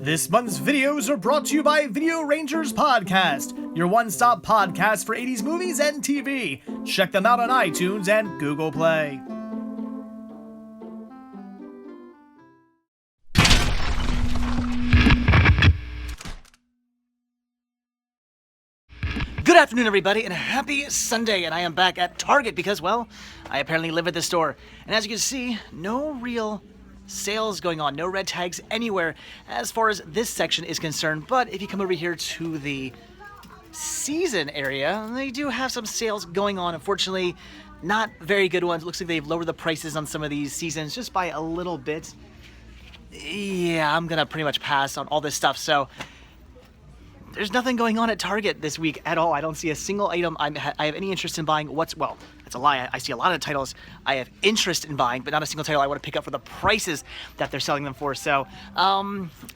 This month's videos are brought to you by Video Rangers Podcast, your one-stop podcast for 80s movies and TV. Check them out on iTunes and Google Play. Good afternoon, everybody, and happy Sunday. And I am back at Target because, well, I apparently live at the store. And as you can see, no real sales going on, no red tags anywhere as far as this section is concerned. But if you come over here to the season area, they do have some sales going on. Unfortunately, not very good ones. It looks like they've lowered the prices on some of these seasons just by a little bit. Yeah, I'm gonna pretty much pass on all this stuff. So there's nothing going on at Target this week at all. I don't see a single item I have any interest in buying. Well, that's a lie. I see a lot of titles I have interest in buying, but not a single title I want to pick up for the prices that they're selling them for. So, I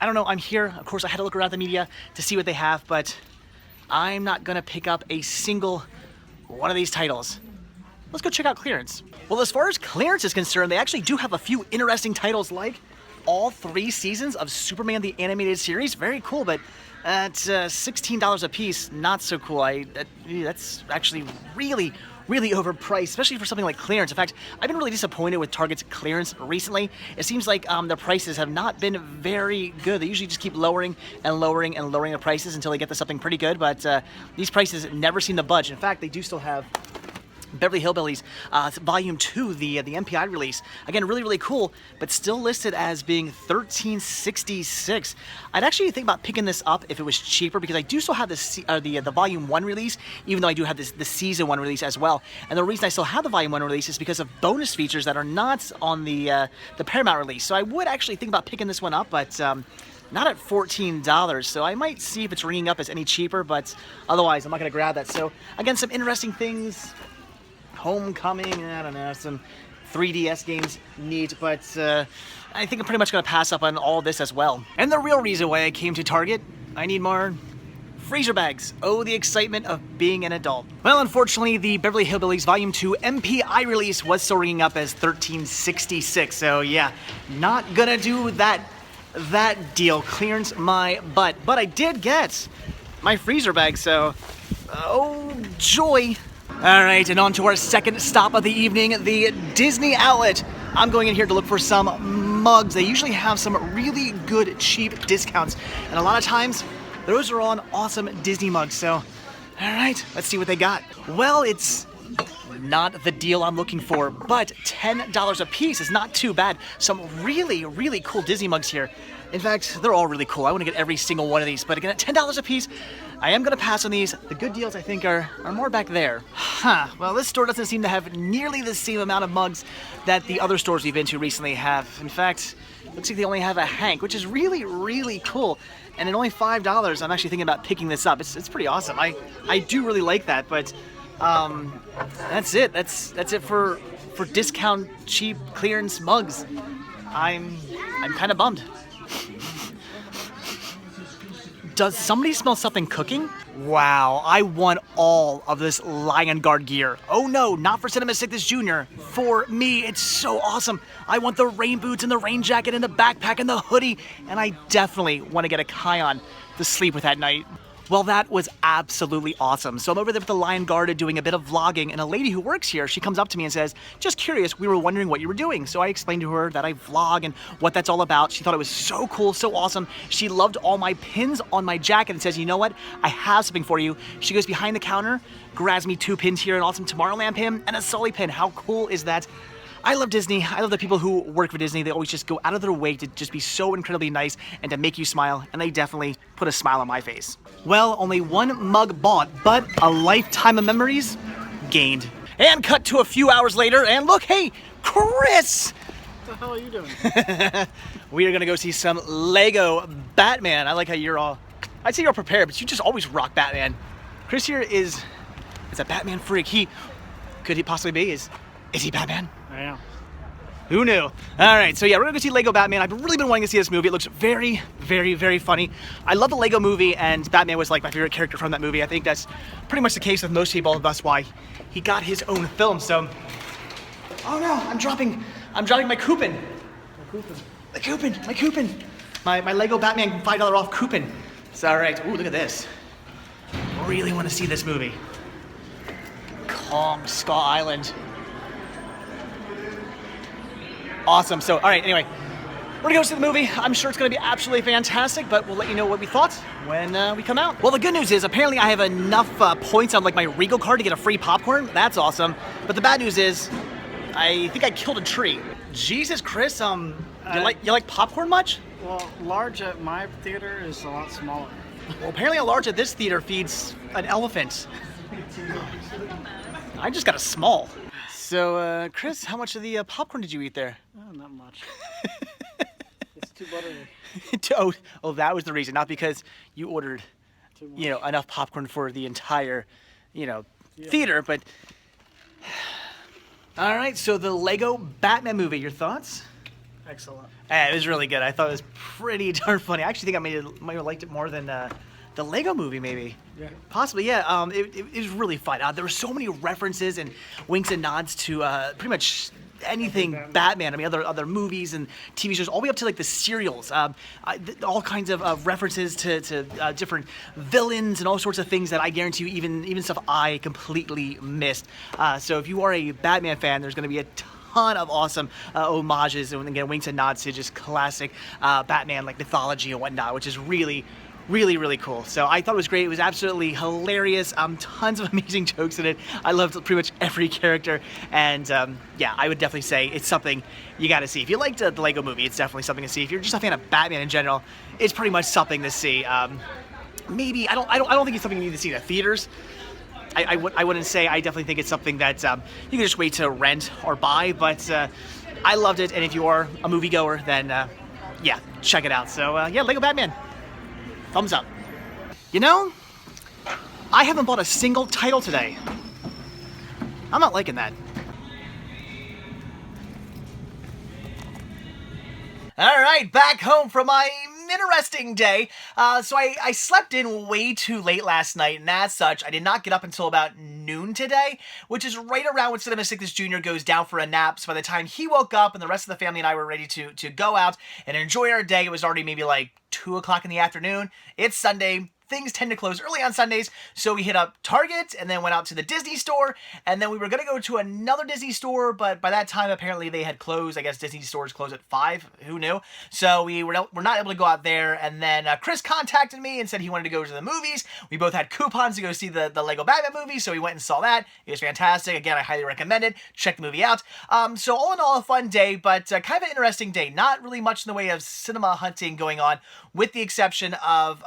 don't know. I'm here. Of course, I had to look around the media to see what they have, but I'm not going to pick up a single one of these titles. Let's go check out clearance. Well, as far as clearance is concerned, they actually do have a few interesting titles like all 3 seasons of Superman the Animated Series. Very cool, but at $16 a piece, not so cool. That's actually really overpriced, especially for something like clearance. In fact, I've been really disappointed with Target's clearance recently. It seems like the prices have not been very good. They usually just keep lowering and lowering and lowering the prices until they get to something pretty good, but these prices never seem to budge. In fact, they do still have Beverly Hillbillies Volume 2, the MPI release. Again, really cool, but still listed as being $13.66. I'd actually think about picking this up if it was cheaper, because I do still have the Volume 1 release, even though I do have the Season 1 release as well. And the reason I still have the Volume 1 release is because of bonus features that are not on the Paramount release. So I would actually think about picking this one up, but not at $14, so I might see if it's ringing up as any cheaper, but otherwise I'm not going to grab that. So again, some interesting things. Homecoming, I don't know, some 3DS games, neat, but I think I'm pretty much going to pass up on all this as well. And the real reason why I came to Target, I need more freezer bags. Oh, the excitement of being an adult. Well, unfortunately, the Beverly Hillbillies Volume 2 MPI release was still ringing up as $13.66, so yeah, not gonna do that deal. Clearance my butt. But I did get my freezer bag, so oh joy. All right, and on to our second stop of the evening, the Disney outlet. I'm going in here to look for some mugs. They usually have some really good, cheap discounts. And a lot of times, those are on awesome Disney mugs. So, all right, let's see what they got. Well, it's not the deal I'm looking for, but $10 a piece is not too bad. Some really cool Disney mugs here. In fact, they're all really cool. I want to get every single one of these, but again, at $10 a piece, I am going to pass on these. The good deals, I think, are more back there. Well, this store doesn't seem to have nearly the same amount of mugs that the other stores we've been to recently have. In fact, looks like they only have a Hank, which is really cool. And at only $5, I'm actually thinking about picking this up. It's pretty awesome. I do really like that, but that's it. That's it for discount, cheap, clearance mugs. I'm kind of bummed. Does somebody smell something cooking? Wow, I want all of this Lion Guard gear. Oh no, not for Cinema Sickness Jr. For me, it's so awesome. I want the rain boots and the rain jacket and the backpack and the hoodie, and I definitely want to get a Kion to sleep with at night. Well, that was absolutely awesome. So I'm over there with the Lion Guard doing a bit of vlogging, and a lady who works here, she comes up to me and says, just curious, we were wondering what you were doing. So I explained to her that I vlog and what that's all about. She thought it was so cool, so awesome. She loved all my pins on my jacket and says, you know what? I have something for you. She goes behind the counter, grabs me 2 pins here, an awesome Tomorrowland pin and a Sully pin. How cool is that? I love Disney. I love the people who work for Disney. They always just go out of their way to just be so incredibly nice and to make you smile, and they definitely put a smile on my face. Well, only one mug bought, but a lifetime of memories gained. And cut to a few hours later, and look, hey, Chris! What the hell are you doing? We are gonna go see some Lego Batman. I like how you're all, I'd say you're all prepared, but you just always rock Batman. Chris here is a Batman freak. Could he possibly be? Is he Batman? I am. Who knew? All right, so yeah, we're gonna go see Lego Batman. I've really been wanting to see this movie. It looks very funny. I love the Lego movie, and Batman was like my favorite character from that movie. I think that's pretty much the case with most people. That's why he got his own film. So, oh no, I'm dropping my coupon. My coupon. my Lego Batman $5 off coupon. It's all right. Ooh, look at this. Really want to see this movie. Kong Skull Island. Awesome. So, all right, anyway, we're gonna go see the movie. I'm sure it's gonna be absolutely fantastic, but we'll let you know what we thought when we come out. Well, the good news is apparently I have enough points on like my Regal card to get a free popcorn. That's awesome. But the bad news is, I think I killed a tree. Jesus, Chris, you like popcorn much? Well, large at my theater is a lot smaller. Well, apparently a large at this theater feeds an elephant. I just got a small. So, Chris, how much of the popcorn did you eat there? Oh, not much. It's too buttery. Oh, that was the reason, not because you ordered, enough popcorn for the entire, theater, but... All right, so the Lego Batman movie, your thoughts? Excellent. It was really good. I thought it was pretty darn funny. I actually think I might have liked it more than the Lego movie, maybe. Yeah. Possibly, yeah. It was really fun. There were so many references and winks and nods to pretty much anything Batman. I mean, other movies and TV shows, all the way up to like the serials. All kinds of references to different villains and all sorts of things that I guarantee you, even stuff I completely missed. So if you are a Batman fan, there's going to be a ton of awesome homages and again winks and nods to just classic Batman like mythology and whatnot, which is really cool. So I thought it was great. It was absolutely hilarious. Tons of amazing jokes in it. I loved pretty much every character, and yeah, I would definitely say it's something you got to see. If you liked the Lego movie, it's definitely something to see. If you're just a fan of Batman in general, it's pretty much something to see. Maybe I don't think it's something you need to see in the theaters. I wouldn't say. I definitely think it's something that you can just wait to rent or buy, but I loved it, and if you are a moviegoer, then yeah, check it out. So yeah, Lego Batman. Thumbs up. I haven't bought a single title today. I'm not liking that. All right, back home from my interesting day. So I slept in way too late last night, and as such, I did not get up until about noon today, which is right around when Cinema Sickness Jr. goes down for a nap. So by the time he woke up and the rest of the family and I were ready to go out and enjoy our day, it was already maybe like 2 o'clock in the afternoon. It's Sunday. Things tend to close early on Sundays, so we hit up Target and then went out to the Disney store, and then we were going to go to another Disney store, but by that time, apparently they had closed. I guess Disney stores close at 5. Who knew? So we're not able to go out there, and then Chris contacted me and said he wanted to go to the movies. We both had coupons to go see the Lego Batman movie, so we went and saw that. It was fantastic. Again, I highly recommend it. Check the movie out. So all in all, a fun day, but kind of an interesting day. Not really much in the way of cinema hunting going on, with the exception of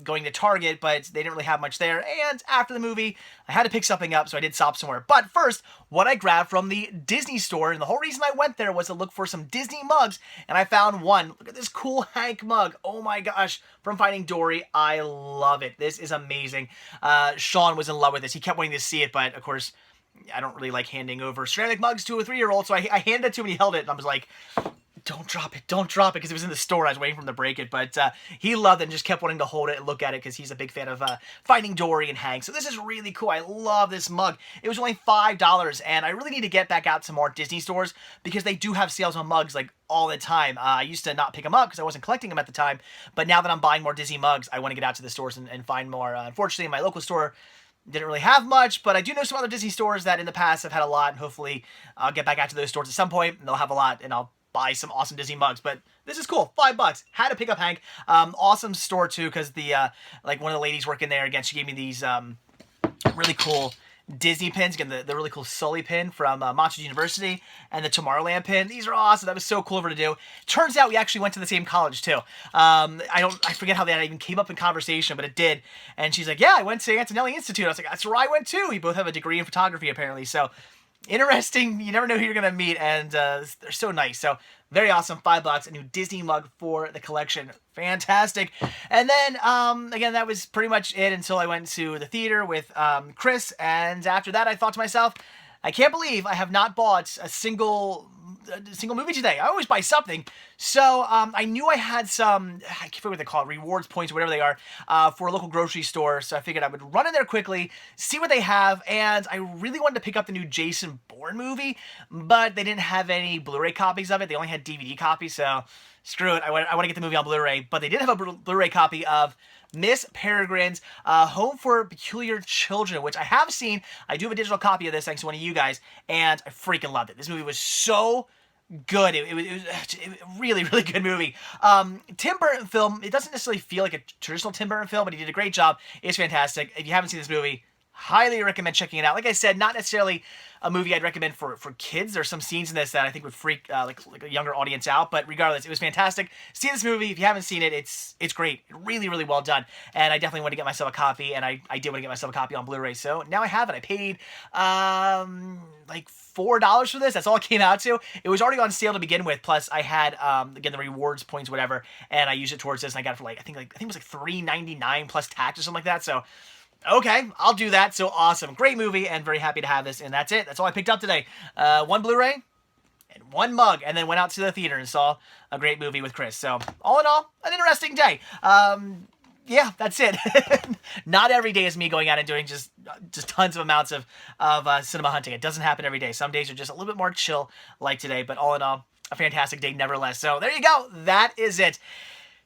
going to Target, but they didn't really have much there. And after the movie, I had to pick something up, so I did stop somewhere. But first, what I grabbed from the Disney store, and the whole reason I went there was to look for some Disney mugs, and I found one. Look at this cool Hank mug. Oh my gosh, from Finding Dory. I love it. This is amazing. Sean was in love with this. He kept wanting to see it, but of course, I don't really like handing over ceramic mugs to a 3-year-old, so I handed it to him and he held it, and I was like, don't drop it, because it was in the store. I was waiting for him to break it, but he loved it and just kept wanting to hold it and look at it because he's a big fan of Finding Dory and Hank. So this is really cool. I love this mug. It was only $5, and I really need to get back out to more Disney stores because they do have sales on mugs like all the time. I used to not pick them up because I wasn't collecting them at the time, but now that I'm buying more Disney mugs, I want to get out to the stores and find more. Unfortunately, my local store didn't really have much, but I do know some other Disney stores that in the past have had a lot, and hopefully I'll get back out to those stores at some point, and they'll have a lot, and I'll buy some awesome Disney mugs. But this is cool. $5. Had to pick up Hank. Awesome store too, because the like one of the ladies working there, again, she gave me these really cool Disney pins. Again, the really cool Sully pin from Monsters University and the Tomorrowland pin. These are awesome. That was so cool of her to do. Turns out we actually went to the same college too. I forget how that even came up in conversation, but it did. And she's like, yeah, I went to Antonelli Institute. I was like, that's where I went too. We both have a degree in photography apparently. So interesting. You never know who you're gonna meet, and they're so nice. So very awesome. $5. A new Disney mug for the collection. Fantastic. And then again, that was pretty much it until I went to the theater with Chris, and after that I thought to myself, I can't believe I have not bought a single movie today. I always buy something. So I knew I had some, I can't forget what they call it, rewards points or whatever they are, for a local grocery store. So I figured I would run in there quickly, see what they have, and I really wanted to pick up the new Jason Bourne movie, but they didn't have any Blu-ray copies of it. They only had DVD copies, so screw it, I want to get the movie on Blu-ray. But they did have a Blu-ray copy of Miss Peregrine's Home for Peculiar Children, which I have seen. I do have a digital copy of this thanks to one of you guys, and I freaking loved it. This movie was so good. It was a really, really good movie. Tim Burton film, it doesn't necessarily feel like a traditional Tim Burton film, but he did a great job. It's fantastic. If you haven't seen this movie, highly recommend checking it out. Like I said, not necessarily a movie I'd recommend for kids. There's some scenes in this that I think would freak like a younger audience out, but regardless, it was fantastic. See this movie. If you haven't seen it, it's great. Really, really well done. And I definitely want to get myself a copy, and I did want to get myself a copy on Blu-ray, so now I have it. I paid like $4 for this. That's all it came out to. It was already on sale to begin with, plus I had again the rewards points, whatever, and I used it towards this, and I got it for I think it was like $3.99 plus tax or something like that. So okay, I'll do that. So awesome. Great movie, and very happy to have this. And that's it. That's all I picked up today. One Blu-ray and one mug, and then went out to the theater and saw a great movie with Chris. So all in all, an interesting day. Yeah, that's it. Not every day is me going out and doing just tons of amounts of cinema hunting. It doesn't happen every day. Some days are just a little bit more chill like today. But all in all, a fantastic day nevertheless. So there you go. That is it.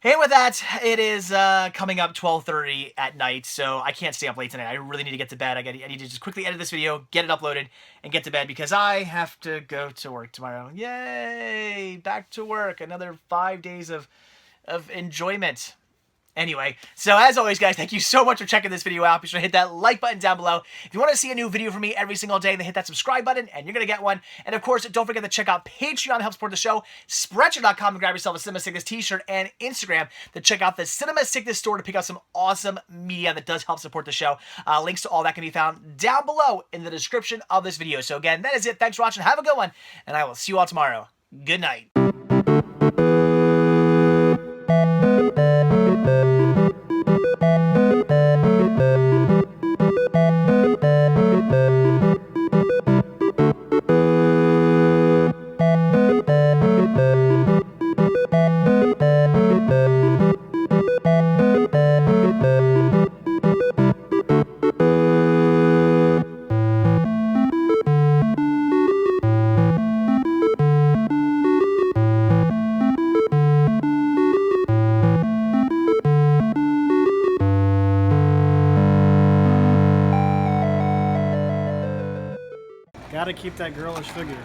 And with that, it is coming up 12:30 at night, so I can't stay up late tonight. I really need to get to bed. I need to just quickly edit this video, get it uploaded, and get to bed because I have to go to work tomorrow. Yay! Back to work. Another 5 days of enjoyment. Anyway, so as always, guys, thank you so much for checking this video out. Be sure to hit that like button down below. If you want to see a new video from me every single day, then hit that subscribe button, and you're going to get one. And, of course, don't forget to check out Patreon to help support the show, Spreadshirt.com to grab yourself a Cinema Sickness t-shirt, and Instagram to check out the Cinema Sickness store to pick up some awesome media that does help support the show. Links to all that can be found down below in the description of this video. So, again, that is it. Thanks for watching. Have a good one, and I will see you all tomorrow. Good night. Gotta keep that girlish figure.